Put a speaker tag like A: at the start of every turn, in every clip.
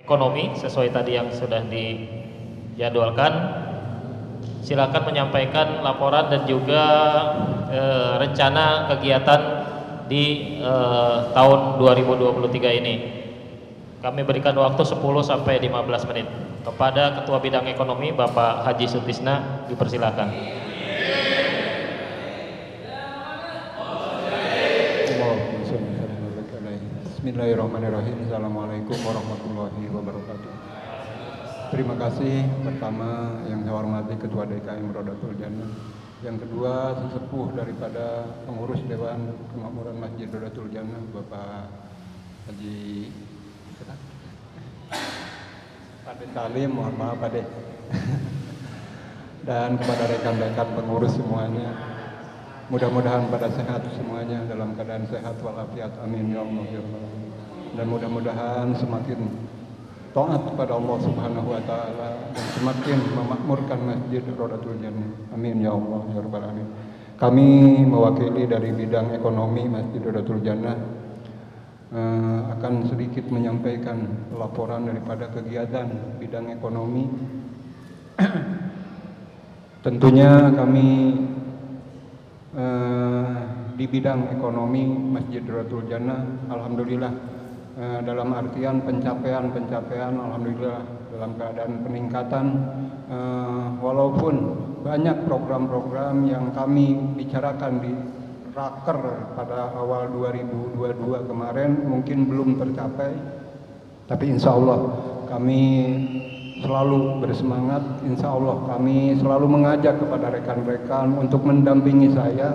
A: Ekonomi sesuai tadi yang sudah dijadwalkan. Silakan menyampaikan laporan dan juga rencana kegiatan di tahun 2023 ini. Kami berikan waktu 10 sampai 15 menit. Kepada Ketua Bidang Ekonomi Bapak Haji Sutisna dipersilakan.
B: Bismillahirrahmanirrahim. Assalamualaikum warahmatullahi wabarakatuh. Terima kasih pertama yang saya hormati Ketua DKM Rodatul Jannah. Yang kedua sesepuh daripada pengurus Dewan Kemakmuran Masjid Rodatul Jannah Bapak Haji Pak Salim, mohon maaf Pak De. Dan kepada rekan-rekan pengurus semuanya, mudah-mudahan pada sehat semuanya, dalam keadaan sehat walafiat, amin ya Allah. Dan mudah-mudahan semakin taat kepada Allah Subhanahu wa taala dan semakin memakmurkan Masjid Rodatul Jannah. Amin ya Allah ya rabbal alamin. Kami mewakili dari bidang ekonomi Masjid Rodatul Jannah akan sedikit menyampaikan laporan daripada kegiatan bidang ekonomi. Tentunya kami di bidang ekonomi Masjid Rodatul Jannah alhamdulillah dalam artian pencapaian alhamdulillah dalam keadaan peningkatan, walaupun banyak program-program yang kami bicarakan di Raker pada awal 2022 kemarin mungkin belum tercapai, tapi insya Allah kami selalu bersemangat, insya Allah kami selalu mengajak kepada rekan-rekan untuk mendampingi saya,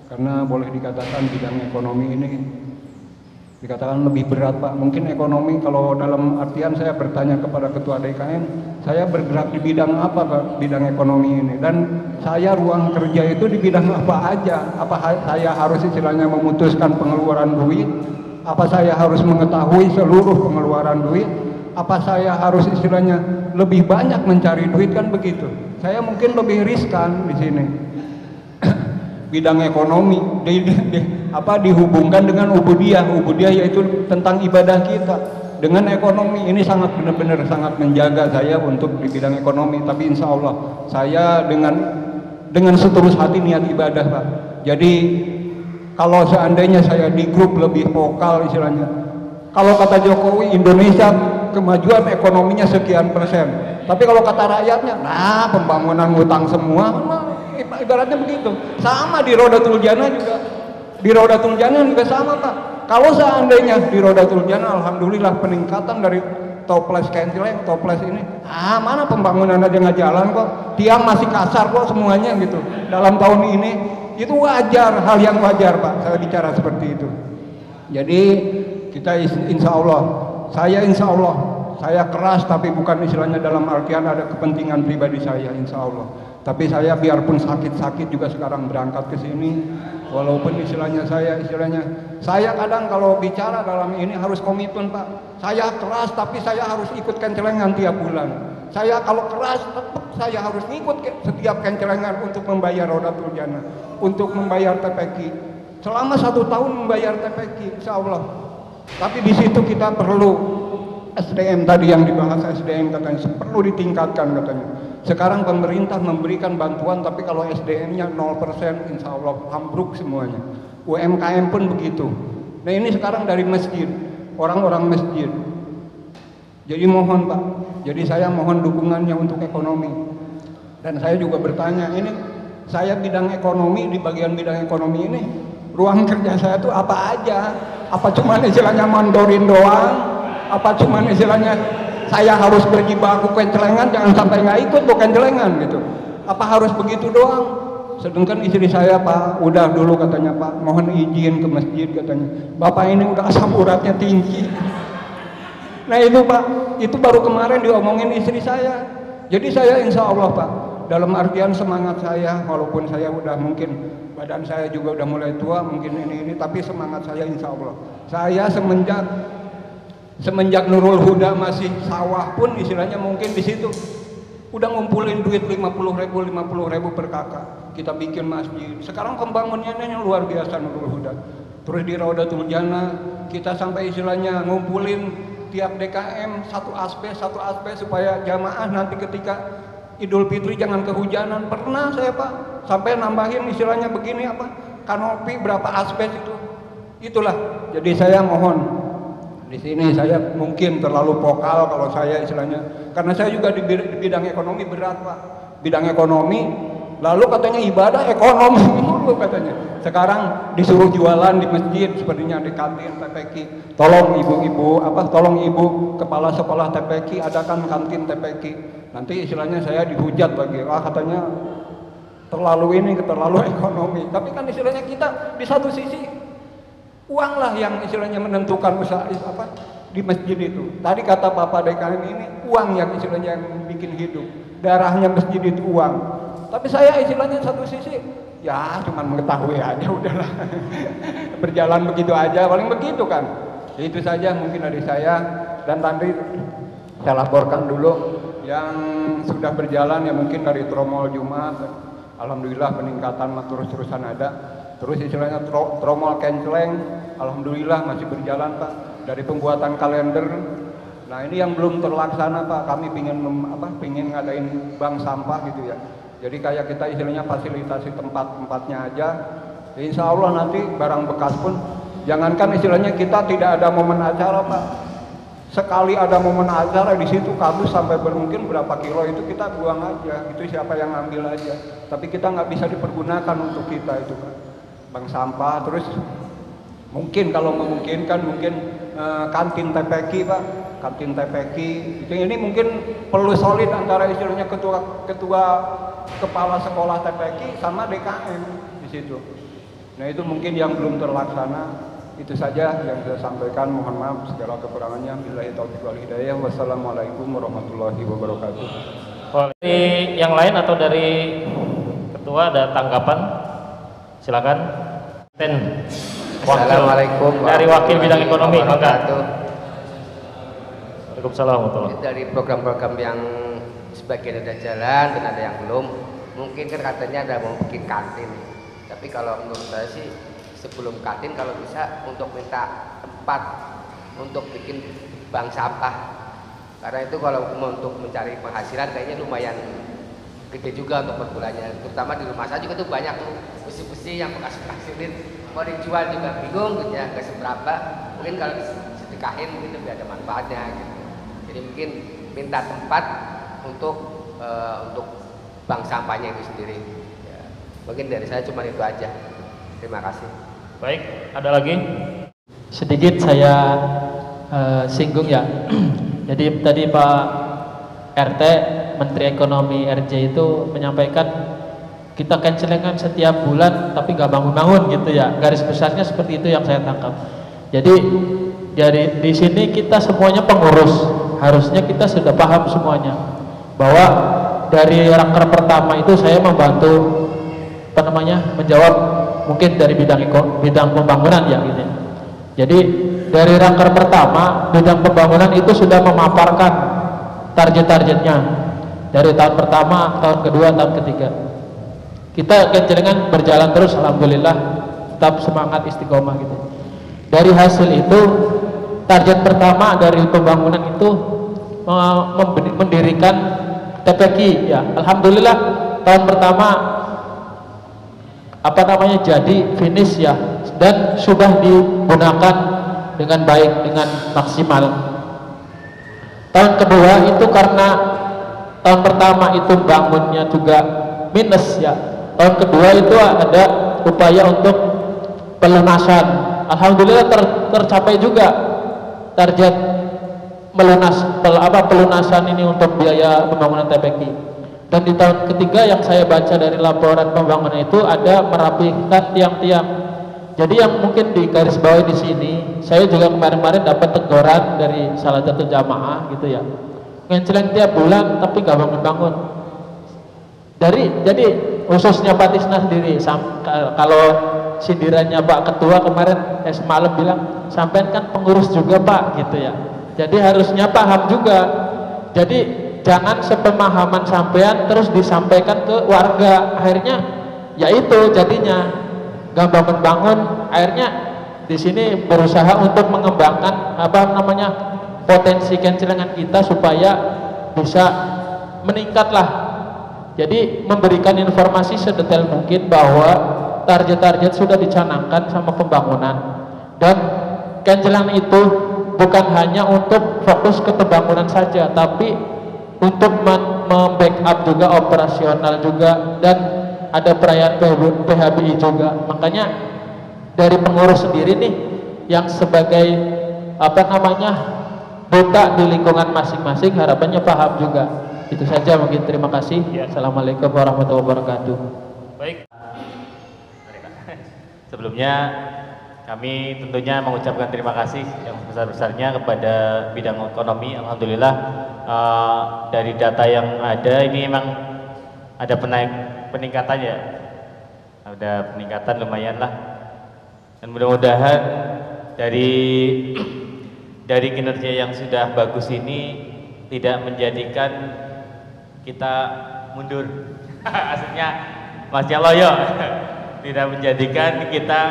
B: karena boleh dikatakan bidang ekonomi ini dikatakan lebih berat Pak. Mungkin ekonomi kalau dalam artian saya bertanya kepada Ketua DKM, saya bergerak di bidang apa Pak, bidang ekonomi ini, dan saya ruang kerja itu di bidang apa aja, apa saya harus istilahnya memutuskan pengeluaran duit, apa saya harus mengetahui seluruh pengeluaran duit, apa saya harus istilahnya lebih banyak mencari duit, kan begitu. Saya mungkin lebih riskan di sini. Bidang ekonomi dihubungkan dengan ubudiyah yaitu tentang ibadah kita dengan ekonomi. Ini sangat benar-benar sangat menjaga saya untuk di bidang ekonomi. Tapi insya Allah saya dengan setulus hati niat ibadah Pak. Jadi kalau seandainya saya di grup lebih vokal istilahnya, kalau kata Jokowi Indonesia kemajuan ekonominya sekian persen, tapi kalau kata rakyatnya nah pembangunan hutang semua, ibaratnya begitu. Sama di Rodatul Jannah juga. Di Rodatul Jannah juga sama Pak. Kalau seandainya di Rodatul Jannah alhamdulillah peningkatan dari toples kenceleng, toples ini, mana pembangunan aja nggak jalan kok. Tiang masih kasar kok semuanya gitu. Dalam tahun ini itu wajar, hal yang wajar Pak. Saya bicara seperti itu. Jadi kita insya Allah, saya keras tapi bukan istilahnya dalam artian ada kepentingan pribadi saya, insya Allah. Tapi saya biarpun sakit-sakit juga sekarang berangkat ke sini, walaupun istilahnya saya kadang kalau bicara dalam ini harus komitmen Pak. Saya keras tapi saya harus ikut kencelengan tiap bulan. Saya kalau keras tetap saya harus ikut setiap kencelengan untuk membayar Rodatul Jannah, untuk membayar TPQ. Selama 1 tahun membayar TPQ, insya Allah. Tapi di situ kita perlu SDM tadi yang dibahas, SDM katanya perlu ditingkatkan katanya. Sekarang pemerintah memberikan bantuan tapi kalau SDM-nya 0%, insya Allah ambruk semuanya. UMKM pun begitu. Nah ini sekarang dari masjid, orang-orang masjid. Jadi mohon Pak, jadi saya mohon dukungannya untuk ekonomi. Dan saya juga bertanya, ini saya bidang ekonomi, di bagian bidang ekonomi ini ruang kerja saya tuh apa aja? Apa cuma istilahnya mandorin doang? Apa cuma istilahnya saya harus berjibaku kencelengan, jangan sampai nggak ikut tuh kencelengan gitu? Apa harus begitu doang? Sedangkan istri saya Pak, udah dulu katanya Pak, mohon izin ke masjid katanya. Bapak ini udah asam uratnya tinggi. Nah itu Pak, itu baru kemarin diomongin istri saya. Jadi saya insya Allah Pak, dalam artian semangat saya, walaupun saya udah mungkin badan saya juga udah mulai tua, mungkin ini, tapi semangat saya insya Allah. Saya semenjak Nurul Huda masih sawah pun istilahnya mungkin di situ udah ngumpulin duit 50.000 per kakak, kita bikin masjid. Sekarang pembangunannya luar biasa Nurul Huda. Terus di Rodatul Jannah kita sampai istilahnya ngumpulin tiap DKM satu aspek supaya jamaah nanti ketika Idul Fitri jangan kehujanan. Pernah saya Pak sampai nambahin istilahnya begini apa, kanopi berapa aspek itu. Itulah. Jadi saya mohon di sini saya mungkin terlalu vokal kalau saya istilahnya, karena saya juga di bidang ekonomi berat Pak. Bidang ekonomi, lalu katanya ibadah ekonomi mulu katanya. Sekarang disuruh jualan di masjid sepertinya di kantin TPQ. Tolong ibu-ibu tolong ibu kepala sekolah TPQ adakan kantin TPQ. Nanti istilahnya saya dihujat lagi, katanya terlalu ekonomi. Tapi kan istilahnya kita di satu sisi uanglah yang istilahnya menentukan usaha di masjid itu. Tadi kata Bapak DKM ini uang yang istilahnya yang bikin hidup. Darahnya masjid itu uang. Tapi saya istilahnya satu sisi ya cuman mengetahui aja udahlah. Berjalan begitu aja, paling begitu kan. Itu saja mungkin dari saya. Dan tadi saya laporkan dulu yang sudah berjalan ya mungkin dari tromol Jumat. Alhamdulillah peningkatan terus-terusan ada. Terus istilahnya tromol kenceleng, alhamdulillah masih berjalan Pak. Dari pembuatan kalender. Nah ini yang belum terlaksana Pak. Kami pingin ngadain bank sampah gitu ya. Jadi kayak kita istilahnya fasilitasi tempatnya aja. Ya, insya Allah nanti barang bekas pun, jangankan istilahnya kita tidak ada momen acara Pak. Sekali ada momen acara di situ kabus sampai mungkin berapa kilo itu kita buang aja. Itu siapa yang ambil aja. Tapi kita nggak bisa dipergunakan untuk kita itu Pak. Bank sampah terus mungkin kalau memungkinkan mungkin kantin TPQ Pak. Kantin TPQ itu ini mungkin perlu solid antara istilahnya ketua kepala sekolah TPQ sama DKM di situ. Nah itu mungkin yang belum terlaksana. Itu saja yang saya sampaikan. Mohon maaf segala kekurangannya. Billahi taufiq wal hidayah. Wassalamualaikum warahmatullahi wabarakatuh.
A: Dari yang lain atau dari ketua ada tanggapan? Silakan.
C: Assalamualaikum
A: dari wakil bidang ekonomi.
C: Waalaikumsalam. Dari program-program yang sebagian sudah jalan dan ada yang belum, mungkin kan katanya ada mau bikin kantin. Tapi kalau menurut saya sih sebelum kantin kalau bisa untuk minta tempat untuk bikin bank sampah. Karena itu kalau untuk mencari penghasilan kayaknya lumayan gede juga untuk per bulannya. Terutama di rumah saya juga tuh banyak tuh besi-besi yang bekas-bekas ini mau dijual juga bingung gitu ya, nggak seberapa. Mungkin kalau sedekahin mungkin lebih ada manfaatnya gitu. Jadi mungkin minta tempat untuk bank sampahnya itu sendiri. Ya, mungkin dari saya cuma itu aja. Terima kasih.
A: Baik, ada lagi?
D: Sedikit saya singgung ya. Jadi tadi Pak RT Menteri Ekonomi RJ itu menyampaikan kita cancelingan setiap bulan tapi nggak bangun-bangun gitu ya. Garis besarnya seperti itu yang saya tangkap. Jadi di sini kita semuanya pengurus, harusnya kita sudah paham semuanya bahwa dari raker pertama itu saya membantu menjawab mungkin dari bidang pembangunan ya gitu. Jadi dari raker pertama bidang pembangunan itu sudah memaparkan target-targetnya dari tahun pertama, tahun kedua, tahun ketiga. Kita kencengan berjalan terus, alhamdulillah, tetap semangat istiqomah gitu. Dari hasil itu target pertama dari pembangunan itu mendirikan TPQ ya. Alhamdulillah tahun pertama jadi finish ya, dan sudah digunakan dengan baik, dengan maksimal. Tahun kedua itu karena tahun pertama itu bangunnya juga minus ya, tahun kedua itu ada upaya untuk pelunasan. Alhamdulillah tercapai juga target pelunasan ini untuk biaya pembangunan TPQ. Dan di tahun ketiga yang saya baca dari laporan pembangunan itu ada merapikan tiang-tiang. Jadi yang mungkin di garis bawah di sini, saya juga kemarin-kemarin dapat teguran dari salah satu jamaah gitu ya, ngenceleng tiap bulan tapi nggak bangun-bangun. Jadi khususnya Pak Tisna sendiri, kalau sindirannya Pak Ketua kemarin semalam bilang, sampean kan pengurus juga Pak gitu ya. Jadi harusnya paham juga. Jadi jangan sepemahaman sampean terus disampaikan ke warga, akhirnya yaitu jadinya gak bangun-bangun. Akhirnya di sini berusaha untuk mengembangkan potensi kencelengan kita supaya bisa meningkatlah. Jadi memberikan informasi sedetail mungkin bahwa target-target sudah dicanangkan sama pembangunan, dan kencelengan itu bukan hanya untuk fokus ke pembangunan saja, tapi untuk membackup juga operasional juga, dan ada perayaan PHBI juga. Makanya dari pengurus sendiri nih yang sebagai duta di lingkungan masing-masing, harapannya paham juga. Itu saja mungkin, terima kasih.
A: Ya.
D: Assalamualaikum warahmatullahi wabarakatuh.
A: Baik. Sebelumnya kami tentunya mengucapkan terima kasih yang sebesar-besarnya kepada bidang ekonomi. Alhamdulillah dari data yang ada ini memang ada peningkatan ya. Ada peningkatan lumayan lah. Dan mudah-mudahan dari kinerja yang sudah bagus ini tidak menjadikan kita mundur. Aslinya Mas Yaloyo tidak menjadikan kita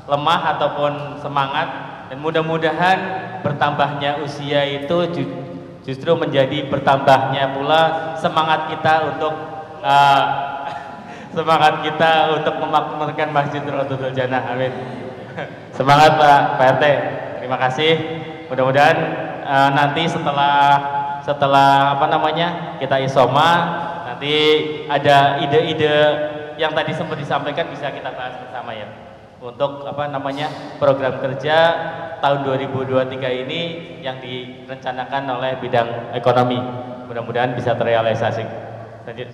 A: lemah ataupun semangat, dan mudah-mudahan bertambahnya usia itu justru menjadi bertambahnya pula semangat kita untuk memakmurkan Masjid Rodotul Jannah. Amin. Semangat Pak RT. Terima kasih. Mudah-mudahan nanti setelah kita isoma, nanti ada ide-ide yang tadi sempat disampaikan bisa kita bahas bersama ya, untuk program kerja tahun 2023 ini yang direncanakan oleh bidang ekonomi. Mudah-mudahan bisa terrealisasi. Lanjut.